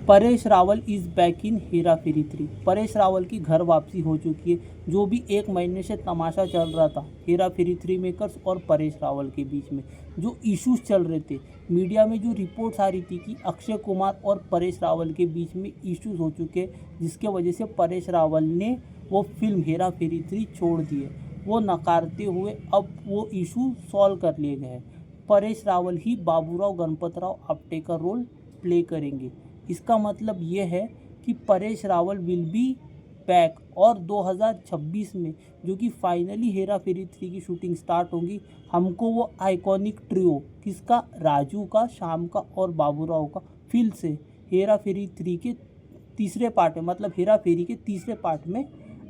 Paresh Rawal is back in Hera Pheri 3। Paresh Rawal की घर वापसी हो चुकी है। जो भी एक महीने से तमाशा चल रहा था हेरा फेरी 3 मेकर्स और परेश रावल के बीच में, जो इश्यूज चल रहे थे, मीडिया में जो रिपोर्ट्स आ रही थी कि अक्षय कुमार और परेश रावल के बीच में इश्यूज हो चुके हैं, जिसके वजह से परेश रावल ने वो फिल्म हेरा फेरी 3 छोड़ दी है। वो नकारते हुए अब वो इशू सॉल्व कर लिए गए हैं। परेश रावल ही बाबूराव गणपतराव आपटे का रोल प्ले करेंगे। इसका मतलब ये है कि Paresh Rawal will be back, और 2026 में जो कि फाइनली हेरा फेरी 3 की शूटिंग स्टार्ट होगी, हमको वो आइकॉनिक ट्रियो किसका, राजू का, श्याम का और बाबूराव का फिर से हेरा फेरी 3 के तीसरे पार्ट में, मतलब हेरा फेरी के तीसरे पार्ट में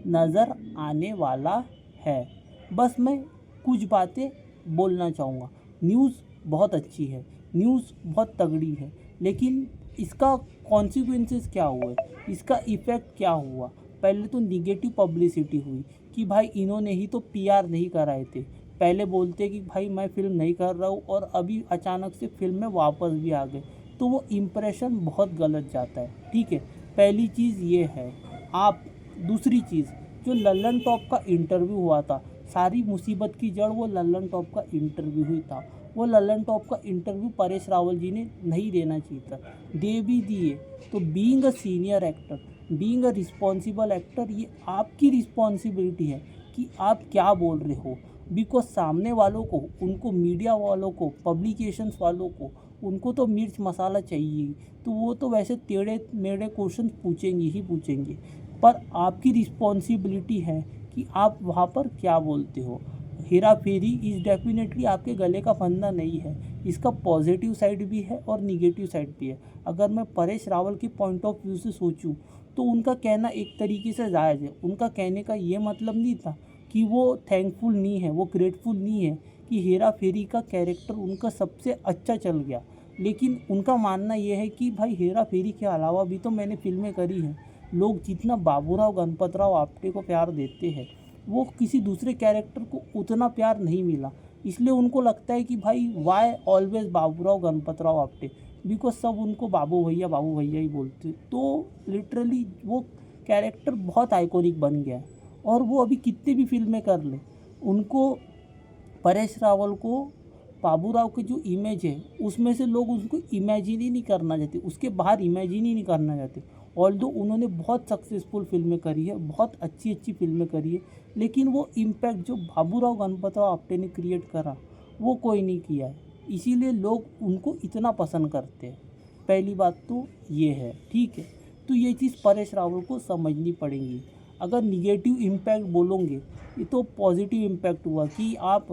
नज़र आने वाला है। बस मैं कुछ बातें बोलना चाहूँगा। न्यूज़ बहुत अच्छी है, न्यूज़ बहुत तगड़ी है, लेकिन इसका कॉन्सिक्वेंसेस क्या हुए, इसका इफ़ेक्ट क्या हुआ। पहले तो निगेटिव पब्लिसिटी हुई कि भाई इन्होंने ही तो पीआर नहीं कराए थे। पहले बोलते कि भाई मैं फ़िल्म नहीं कर रहा हूँ और अभी अचानक से फिल्म में वापस भी आ गए, तो वो इम्प्रेशन बहुत गलत जाता है। ठीक है, पहली चीज़ ये है। आप दूसरी चीज़, जो लल्लन टॉप का इंटरव्यू हुआ था, सारी मुसीबत की जड़ वो लल्लन टॉप का इंटरव्यू ही था। वो लल्लन टॉप का इंटरव्यू परेश रावल जी ने नहीं देना चाहिए था, दे भी दिए। तो being a senior actor, being a responsible actor, ये आपकी रिस्पॉन्सिबिलिटी है कि आप क्या बोल रहे हो। बिकॉज सामने वालों को, उनको मीडिया वालों को, पब्लिकेशंस वालों को, उनको तो मिर्च मसाला चाहिए, तो वो तो वैसे टेढ़े मेढ़े क्वेश्चन पूछेंगे ही पूछेंगे। पर आपकी रिस्पॉन्सिबिलिटी है कि आप वहाँ पर क्या बोलते हो। हेरा फेरी इज़ डेफिनेटली आपके गले का फंदा नहीं है। इसका पॉजिटिव साइड भी है और निगेटिव साइड भी है। अगर मैं परेश रावल के पॉइंट ऑफ व्यू से सोचूं तो उनका कहना एक तरीके से जायज़ है। उनका कहने का ये मतलब नहीं था कि वो थैंकफुल नहीं है, वो ग्रेटफुल नहीं है कि हेरा फेरी का कैरेक्टर उनका सबसे अच्छा चल गया। लेकिन उनका मानना ये है कि भाई हेरा फेरी के अलावा भी तो मैंने फिल्में करी हैं। लोग जितना बाबूराव गणपतराव आपटे को प्यार देते हैं, वो किसी दूसरे कैरेक्टर को उतना प्यार नहीं मिला। इसलिए उनको लगता है कि भाई why always Baburao Ganpatrao Apte, because सब उनको बाबू भैया ही बोलते। तो लिटरली वो कैरेक्टर बहुत आइकॉनिक बन गया है, और वो अभी कितनी भी फिल्में कर ले, उनको, परेश रावल को बाबूराव की जो इमेज है उसमें से लोग उसको इमेजिन ही नहीं करना चाहते, उसके बाहर इमेजिन ही नहीं करना चाहते। ऑल्दो उन्होंने बहुत सक्सेसफुल फिल्में करी है, बहुत अच्छी अच्छी फिल्में करी है, लेकिन वो इम्पैक्ट जो बाबूराव गणपतराव आपटे ने क्रिएट करा वो कोई नहीं किया है। इसीलिए लोग उनको इतना पसंद करते हैं। पहली बात तो ये है, ठीक है। तो ये चीज़ परेश रावल को समझनी पड़ेगी। अगर निगेटिव इम्पैक्ट बोलोगे, ये तो पॉजिटिव इम्पैक्ट हुआ कि आप,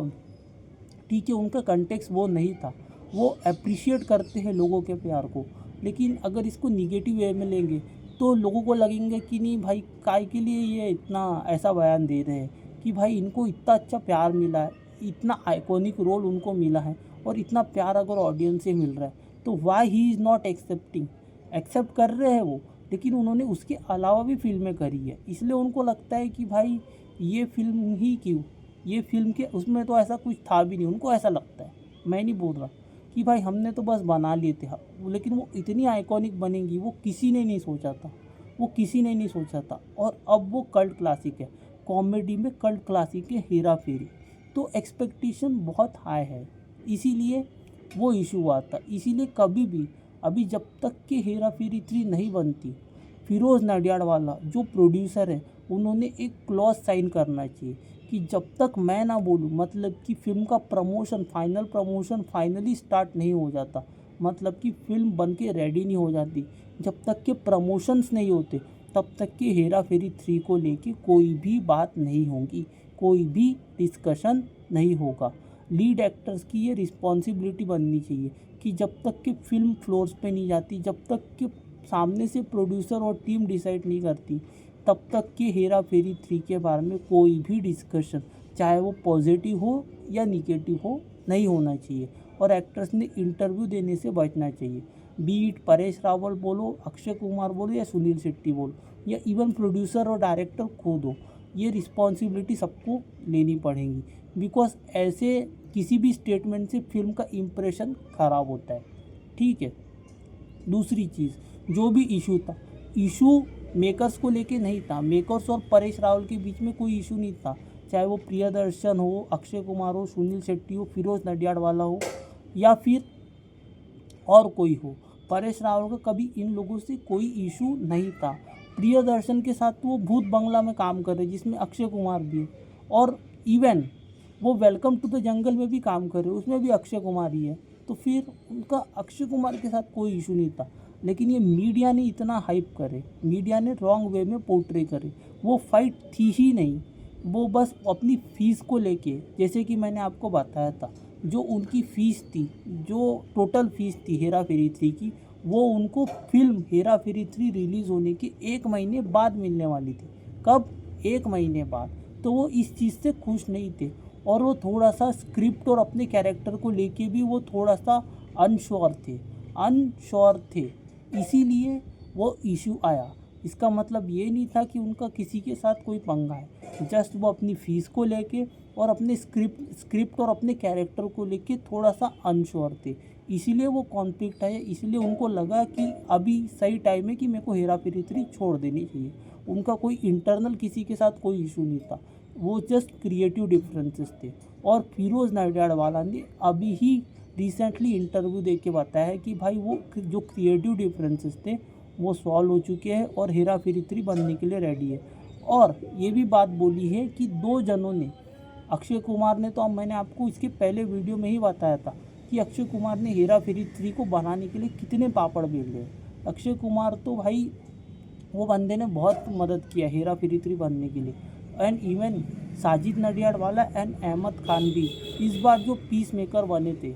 ठीक है, उनका कंटेक्स्ट वो नहीं था, वो अप्रिशिएट करते हैं लोगों के प्यार को। लेकिन अगर इसको निगेटिव वे में लेंगे तो लोगों को लगेंगे कि नहीं भाई, काय के लिए ये इतना ऐसा बयान दे रहे हैं कि भाई इनको इतना अच्छा प्यार मिला है, इतना आइकॉनिक रोल उनको मिला है, और इतना प्यार अगर ऑडियंस से मिल रहा है तो why he is not accepting. Accept कर रहे हैं वो, लेकिन उन्होंने उसके अलावा भी फिल्में करी है, इसलिए उनको लगता है कि भाई ये फिल्म ही क्यों, ये फिल्म के उसमें तो ऐसा कुछ था भी नहीं। उनको ऐसा लगता है, मैं नहीं बोल रहा कि भाई हमने तो बस बना लिए थे, लेकिन वो इतनी आइकॉनिक बनेंगी वो किसी ने नहीं सोचा था, वो किसी ने नहीं सोचा था। और अब वो कल्ट क्लासिक है, कॉमेडी में कल्ट क्लासिक है हेरा फेरी। तो एक्सपेक्टेशन बहुत हाई है, इसीलिए वो इशू हुआ था। इसीलिए कभी भी, अभी जब तक कि हेरा फेरी 3 नहीं बनती, फिरोज़ नडियाडवाला जो प्रोड्यूसर है, उन्होंने एक क्लॉज साइन करना चाहिए कि जब तक मैं ना बोलूँ, मतलब कि फ़िल्म का प्रमोशन फाइनली स्टार्ट नहीं हो जाता, मतलब कि फ़िल्म बन के रेडी नहीं हो जाती, जब तक के प्रमोशंस नहीं होते, तब तक कि हेरा फेरी 3 को लेके कोई भी बात नहीं होगी, कोई भी डिस्कशन नहीं होगा। लीड एक्टर्स की ये रिस्पॉन्सिबिलिटी बननी चाहिए कि जब तक कि फ़िल्म फ्लोर्स पे नहीं जाती, जब तक कि सामने से प्रोड्यूसर और टीम डिसाइड नहीं करती, तब तक कि हेरा फेरी 3 के बारे में कोई भी डिस्कशन, चाहे वो पॉजिटिव हो या निगेटिव हो, नहीं होना चाहिए। और एक्टर्स ने इंटरव्यू देने से बचना चाहिए। बीट परेश रावल बोलो, अक्षय कुमार बोलो या सुनील शेट्टी बोलो, या इवन प्रोड्यूसर और डायरेक्टर खुद हो, ये रिस्पॉन्सिबिलिटी सबको लेनी पड़ेगी। बिकॉज ऐसे किसी भी स्टेटमेंट से फिल्म का इम्प्रेशन ख़राब होता है, ठीक है। दूसरी चीज़, जो भी इशू था, इशू मेकर्स को लेके नहीं था। मेकर्स और परेश रावल के बीच में कोई इशू नहीं था, चाहे वो प्रियदर्शन हो, अक्षय कुमार हो, सुनील शेट्टी हो, फिरोज नडियाडवाला हो या फिर और कोई हो। परेश रावल का कभी इन लोगों से कोई इशू नहीं था। प्रियदर्शन के साथ तो वो भूत बंगला में काम कर रहे जिसमें अक्षय कुमार भी है, और इवन वो वेलकम टू द जंगल में भी काम कर रहे, उसमें भी अक्षय कुमार ही है। तो फिर उनका अक्षय कुमार के साथ कोई इशू नहीं था। लेकिन ये मीडिया ने इतना हाइप करे, मीडिया ने रॉन्ग वे में पोर्ट्रे करे। वो फाइट थी ही नहीं, वो बस अपनी फ़ीस को लेके, जैसे कि मैंने आपको बताया था, जो उनकी फ़ीस थी, जो टोटल फ़ीस थी हेरा फेरी 3 की, वो उनको फिल्म हेरा फेरी 3 रिलीज़ होने के 1 महीने बाद मिलने वाली थी। कब? 1 महीने बाद। तो वो इस चीज़ से खुश नहीं थे, और वो थोड़ा सा स्क्रिप्ट और अपने कैरेक्टर को लेके भी वो थोड़ा सा अनश्योर थे, इसीलिए वो इशू आया। इसका मतलब ये नहीं था कि उनका किसी के साथ कोई पंगा है, जस्ट वो अपनी फ़ीस को लेके और अपने स्क्रिप्ट और अपने कैरेक्टर को लेके थोड़ा सा अनश्योर थे, इसीलिए वो कॉन्फ्लिक्ट आया। इसलिए उनको लगा कि अभी सही टाइम है कि मेरे को हेरा फेरी 3 छोड़ देनी चाहिए। उनका कोई इंटरनल किसी के साथ कोई इशू नहीं था, वो जस्ट क्रिएटिव डिफरेंसेस थे। और फिरोज नडियाडवाला ने अभी ही रिसेंटली इंटरव्यू दे के बताया है कि भाई वो जो क्रिएटिव डिफरेंसेस थे वो सॉल्व हो चुके हैं और हेरा फेरी 3 बनने के लिए रेडी है। और ये भी बात बोली है कि 2 जनों ने, अक्षय कुमार ने, तो अब मैंने आपको इसके पहले वीडियो में ही बताया था कि अक्षय कुमार ने हेरा फेरी 3 को बनाने के लिए कितने पापड़ बेल रहे। अक्षय कुमार तो भाई वो बंदे ने बहुत मदद किया हेरा फेरी 3 बनने के लिए। And even Sajid Nadiadwala and Ahmed Khan भी इस बार जो पीस मेकर बने थे,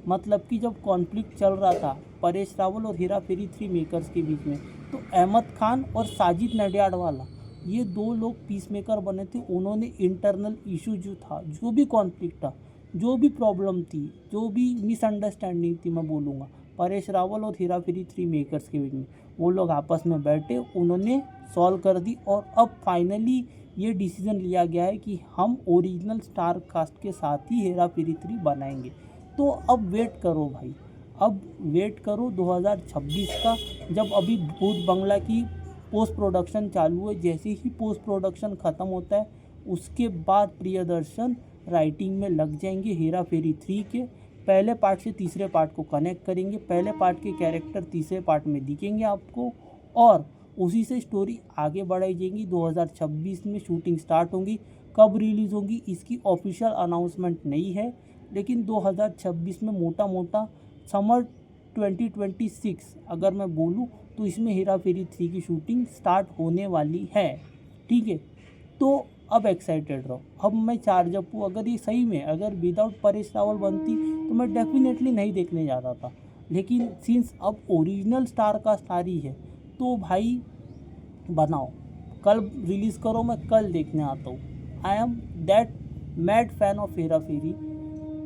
मतलब कि जब कॉन्फ्लिक्ट चल रहा था परेश रावल और हेरा फेरी 3 मेकर्स के बीच में, तो अहमद खान और साजिद नडियाडवाला ये 2 लोग पीस मेकर बने थे। उन्होंने इंटरनल इशू जो था, जो भी कॉन्फ्लिक्ट था, जो भी प्रॉब्लम थी, जो भी मिसअंडरस्टैंडिंग थी, मैं बोलूँगा परेश रावल और हेरा फेरी 3 मेकर्स के बीच में, वो लोग आपस में बैठे, उन्होंने सॉल्व कर दी। और अब फाइनली ये डिसीज़न लिया गया है कि हम ओरिजिनल स्टार कास्ट के साथ ही हेरा फेरी 3 बनाएंगे। तो अब वेट करो भाई, अब वेट करो 2026 का, जब अभी भूत बंगला की पोस्ट प्रोडक्शन चालू है। जैसे ही पोस्ट प्रोडक्शन ख़त्म होता है उसके बाद प्रियदर्शन राइटिंग में लग जाएंगे हेरा फेरी 3 के। पहले पार्ट से तीसरे पार्ट को कनेक्ट करेंगे, पहले पार्ट के कैरेक्टर तीसरे पार्ट में दिखेंगे आपको, और उसी से स्टोरी आगे बढ़ाई जाएगी। 2026 में शूटिंग स्टार्ट होंगी। कब रिलीज़ होंगी इसकी ऑफिशियल अनाउंसमेंट नहीं है, लेकिन 2026 में मोटा मोटा समर 2026 अगर मैं बोलूँ तो इसमें हेरा फेरी 3 की शूटिंग स्टार्ट होने वाली है। ठीक है, तो अब एक्साइटेड रहो। अब मैं चार्जअप हूँ, अगर ये सही में अगर विदाउट परेश रावल बनती तो मैं डेफिनेटली नहीं देखने जा रहा था, लेकिन सिंस अब ओरिजिनल स्टार का स्टार ही है तो भाई बनाओ, कल रिलीज़ करो, मैं कल देखने आता हूँ। I am that mad fan of Hera Pheri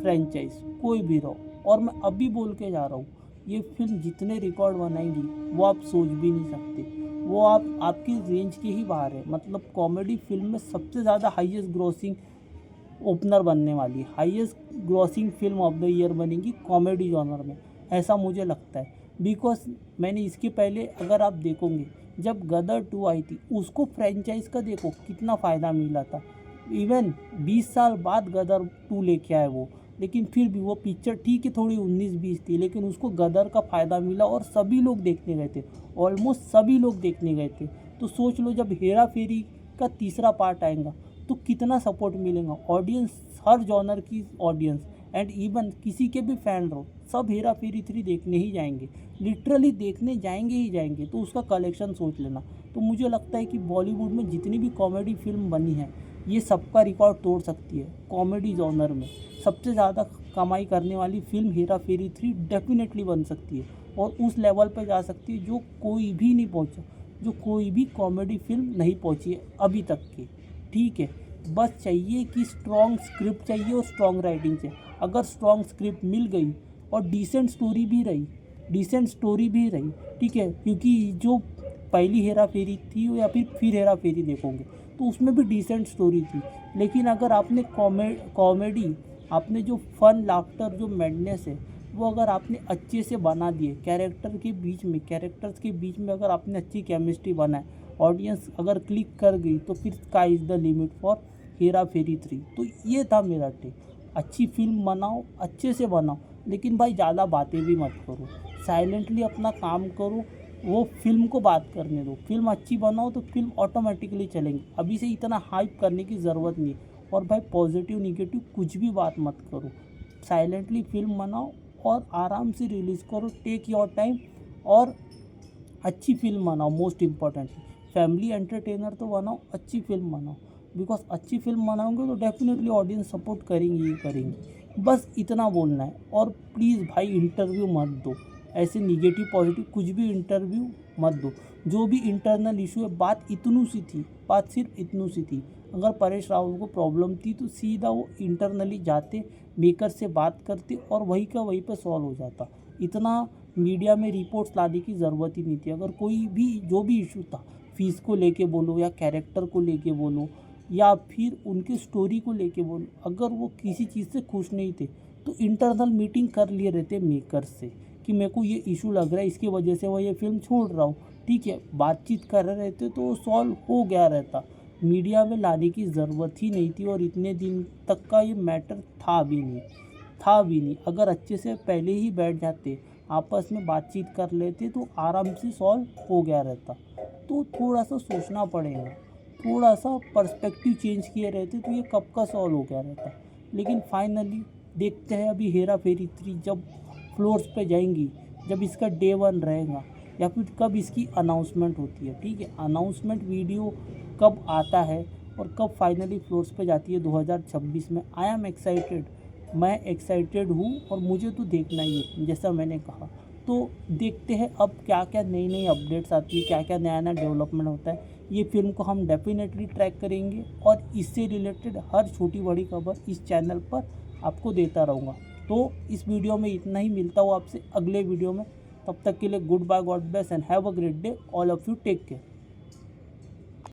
franchise, कोई भी रहो। और मैं अभी बोल के जा रहा हूँ, ये फिल्म जितने रिकॉर्ड बनाएंगी वो आप सोच भी नहीं सकते, वो आपकी रेंज के ही बाहर है। मतलब कॉमेडी फिल्म में सबसे ज़्यादा हाईएस्ट ग्रॉसिंग ओपनर बनने वाली, highest grossing film of the year बनेगी कॉमेडी जॉनर में, ऐसा मुझे लगता है। बिकॉज मैंने इसके पहले अगर आप देखोगे, जब गदर 2 आई थी, उसको फ्रेंचाइज का देखो कितना फ़ायदा मिला था। इवन 20 साल बाद गदर 2 लेके आए वो, लेकिन फिर भी वो पिक्चर ठीक है थोड़ी 19-20 थी, लेकिन उसको गदर का फ़ायदा मिला और सभी लोग देखने गए थे, ऑलमोस्ट सभी लोग देखने गए थे। तो सोच लो जब हेरा फेरी का तीसरा पार्ट आएगा तो कितना सपोर्ट मिलेगा, ऑडियंस, हर जॉनर की ऑडियंस, एंड इवन किसी के भी फैन रहो, सब हेरा फेरी 3 देखने ही जाएंगे, लिटरली देखने जाएंगे ही जाएंगे। तो उसका कलेक्शन सोच लेना। तो मुझे लगता है कि बॉलीवुड में जितनी भी कॉमेडी फिल्म बनी है ये सबका रिकॉर्ड तोड़ सकती है। कॉमेडी जॉनर में सबसे ज़्यादा कमाई करने वाली फिल्म हेरा फेरी 3 डेफिनेटली बन सकती है, और उस लेवल पर जा सकती है जो कोई भी नहीं पहुंचा, जो कोई भी कॉमेडी फिल्म नहीं पहुंची है अभी तक की। ठीक है, बस चाहिए कि स्ट्रॉन्ग स्क्रिप्ट चाहिए और स्ट्रॉन्ग राइटिंग चाहिए। अगर स्ट्रॉन्ग स्क्रिप्ट मिल गई और डिसेंट स्टोरी भी रही, ठीक है, क्योंकि जो पहली हेरा फेरी थी या फिर हेरा फेरी देखोगे तो उसमें भी डिसेंट स्टोरी थी। लेकिन अगर आपने कॉमेडी, आपने जो फन, लाफ्टर, जो मैडनेस है वो अगर आपने अच्छे से बना दिए, कैरेक्टर्स के बीच में अगर आपने अच्छी केमिस्ट्री बनाए, ऑडियंस अगर क्लिक कर गई, तो फिर sky is the limit for Hera Pheri 3। तो ये था मेरा टेक। अच्छी फिल्म बनाओ, अच्छे से बनाओ, लेकिन भाई ज़्यादा बातें भी मत करो, साइलेंटली अपना काम करो, वो फिल्म को बात करने दो। फिल्म अच्छी बनाओ तो फिल्म ऑटोमेटिकली चलेंगी, अभी से इतना हाइप करने की ज़रूरत नहीं है। और भाई पॉजिटिव निगेटिव कुछ भी बात मत करो, साइलेंटली फिल्म बनाओ और आराम से रिलीज़ करो, टेक योर टाइम, और अच्छी फिल्म बनाओ। मोस्ट इम्पॉर्टेंटली फैमिली एंटरटेनर तो बनाओ, अच्छी फिल्म बनाओ, बिकॉज अच्छी फिल्म बनाओगे तो डेफिनेटली ऑडियंस सपोर्ट करेंगी ही करेंगी। बस इतना बोलना है। और प्लीज़ भाई इंटरव्यू मत दो, ऐसे निगेटिव पॉजिटिव कुछ भी इंटरव्यू मत दो। जो भी इंटरनल इशू है, बात इतनू सी थी, बात सिर्फ इतनू सी थी। अगर परेश रावल को प्रॉब्लम थी तो सीधा वो इंटरनली जाते, मेकर से बात करते और वही का वहीं पे सॉल्व हो जाता। इतना मीडिया में रिपोर्ट्स लाने की ज़रूरत ही नहीं थी। अगर कोई भी जो भी इशू था, फीस को लेके बोलो या कैरेक्टर को लेके बोलो या फिर उनके स्टोरी को लेके बोलो, अगर वो किसी चीज़ से खुश नहीं थे तो इंटरनल मीटिंग कर लिए रहते मेकर से कि मेरे को ये इशू लग रहा है, इसकी वजह से वो ये फिल्म छोड़ रहा हूँ, ठीक है, बातचीत कर रहे रहते तो वो सॉल्व हो गया रहता। मीडिया में लाने की ज़रूरत ही नहीं थी और इतने दिन तक का ये मैटर था भी नहीं। अगर अच्छे से पहले ही बैठ जाते, आपस में बातचीत कर लेते तो आराम से सॉल्व हो गया रहता। तो थोड़ा सा सोचना पड़ेगा, थोड़ा सा पर्सपेक्टिव चेंज किए रहते तो ये कब का सॉल्व हो गया रहता। लेकिन फाइनली देखते हैं अभी हेरा फेरी 3 जब फ्लोर्स पे जाएंगी, जब इसका डे 1 रहेगा या फिर कब इसकी अनाउंसमेंट होती है, ठीक है, अनाउंसमेंट वीडियो कब आता है और कब फाइनली फ्लोर्स पे जाती है 2026 में। आई एम एक्साइटेड, मैं एक्साइटेड हूँ और मुझे तो देखना ही है जैसा मैंने कहा। तो देखते हैं अब क्या क्या नई अपडेट्स आती है, क्या क्या नया डेवलपमेंट होता है। ये फिल्म को हम डेफिनेटली ट्रैक करेंगे और इससे रिलेटेड हर छोटी बड़ी खबर इस चैनल पर आपको देता रहूँगा। तो इस वीडियो में इतना ही, मिलता हूँ आपसे अगले वीडियो में। तब तक के लिए goodbye, God bless and have a great day, all of you, take care.